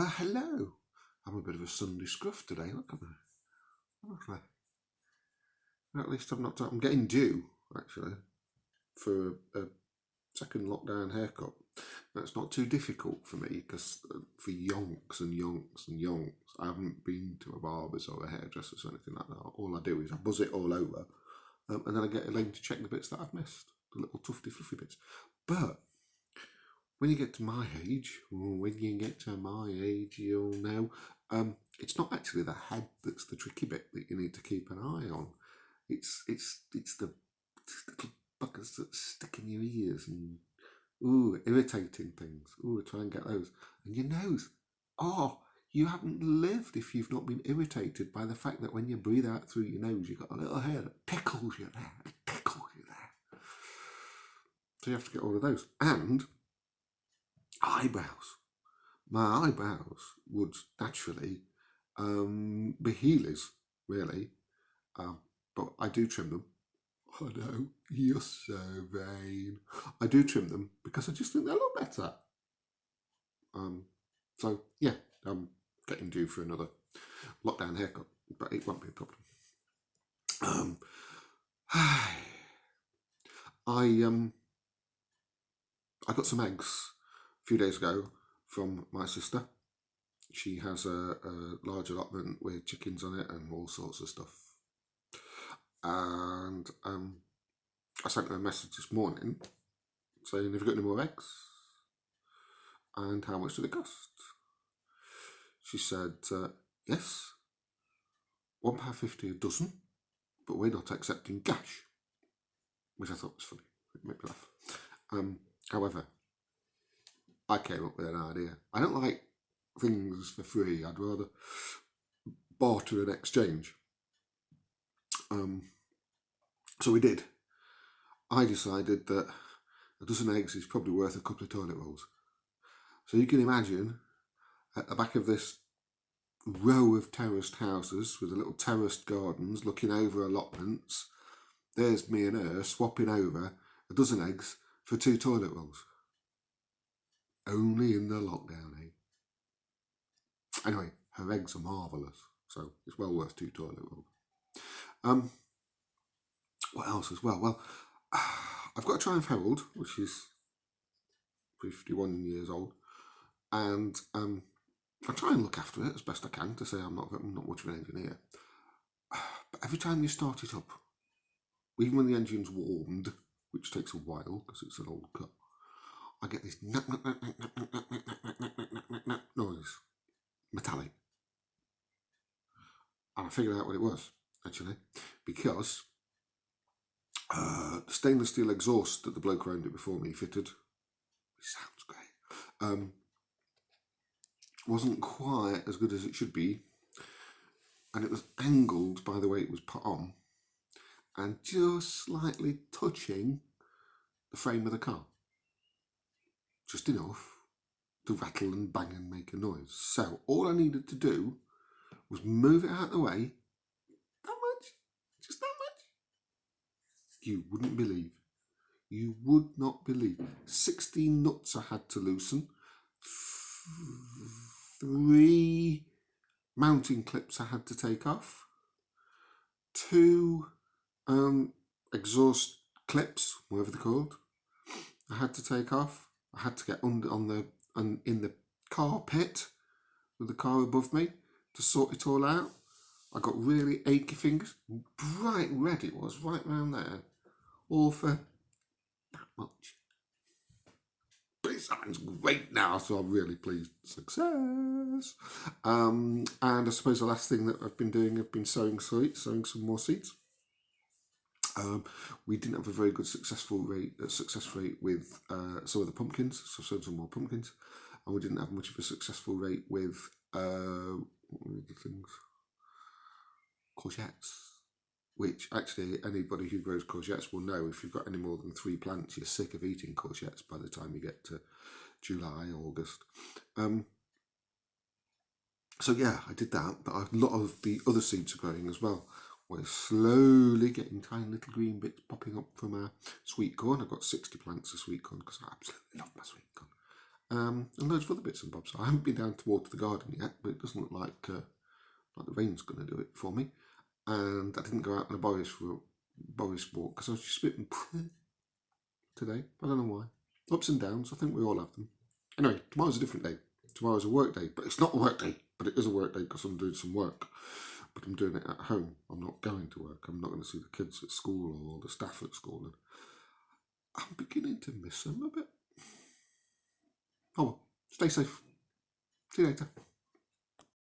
Hello. I'm a bit of a Sunday scruff today. Look at me. Look at me. At least I'm getting due, actually, for a second lockdown haircut. That's not too difficult for me because for yonks and yonks and yonks, I haven't been to a barber's or a hairdresser's or anything like that. All I do is I buzz it all over, and then I get Elaine to check the bits that I've missed, the little tufty fluffy bits. But when you get to my age, you'll know, it's not actually the head that's the tricky bit that you need to keep an eye on. It's the little buggers that stick in your ears and irritating things. Try and get those. And your nose. Oh, you haven't lived if you've not been irritated by the fact that when you breathe out through your nose, you've got a little hair that tickles you there. It tickles you there. So you have to get all of those. And eyebrows. My eyebrows would naturally be healers, really, but I do trim them. I know, you're so vain. I do trim them because I just think they look better. So yeah, I'm getting due for another lockdown haircut, but it won't be a problem. I got some eggs a few days ago from my sister. She has a large allotment with chickens on it and all sorts of stuff. And I sent her a message this morning saying, have you got any more eggs? And how much do they cost? She said, yes, £1.50 a dozen, but we're not accepting cash, which I thought was funny. It made me laugh. However, I came up with an idea. I don't like things for free. I'd rather barter and exchange. So we did. I decided that a dozen eggs is probably worth a couple of toilet rolls. So you can imagine at the back of this row of terraced houses with the little terraced gardens looking over allotments, there's me and her swapping over a dozen eggs for 2 toilet rolls. Only in the lockdown, eh? Anyway, her eggs are marvellous, so it's well worth 2 toilet rolls. What else as well? Well, I've got a Triumph Herald, which is 51 years old, and I try and look after it as best I can to say I'm not much of an engineer. But every time you start it up, even when the engine's warmed, which takes a while because it's an old car, I get this noise, metallic. And I figured out what it was, actually, because the stainless steel exhaust that the bloke around it before me fitted, it sounds great, wasn't quite as good as it should be, and it was angled by the way it was put on, and just slightly touching the frame of the car. Just enough to rattle and bang and make a noise. So all I needed to do was move it out of the way. That much. Just that much. You wouldn't believe. You would not believe. 16 nuts I had to loosen. 3 mounting clips I had to take off. 2 exhaust clips, whatever they're called, I had to take off. I had to get in the carpet with the car above me to sort it all out. I got really achy fingers. Bright red it was, right round there. All for that much. But it sounds great now, so I'm really pleased. Success! And I suppose the last thing that I've been doing, I've been sowing some more seeds. We didn't have a very good success rate with some of the pumpkins, so sowed some more pumpkins, and we didn't have much of a successful rate with what were the things? Courgettes, which actually anybody who grows courgettes will know if you've got any more than 3 plants, you're sick of eating courgettes by the time you get to July, August. So yeah, I did that, but a lot of the other seeds are growing as well. We're slowly getting tiny little green bits popping up from our sweet corn. I've got 60 plants of sweet corn because I absolutely love my sweet corn. and loads of other bits and bobs. I haven't been down to water the garden yet, but it doesn't look like the rain's going to do it for me. And I didn't go out on a Boris walk because I was just a bit today. I don't know why. Ups and downs. I think we all have them. Anyway, tomorrow's a different day. Tomorrow's a work day, but it's not a work day. But it is a work day because I'm doing some work. But I'm doing it at home. I'm not going to work. I'm not going to see the kids at school or the staff at school. And I'm beginning to miss them a bit. Oh well, stay safe. See you later.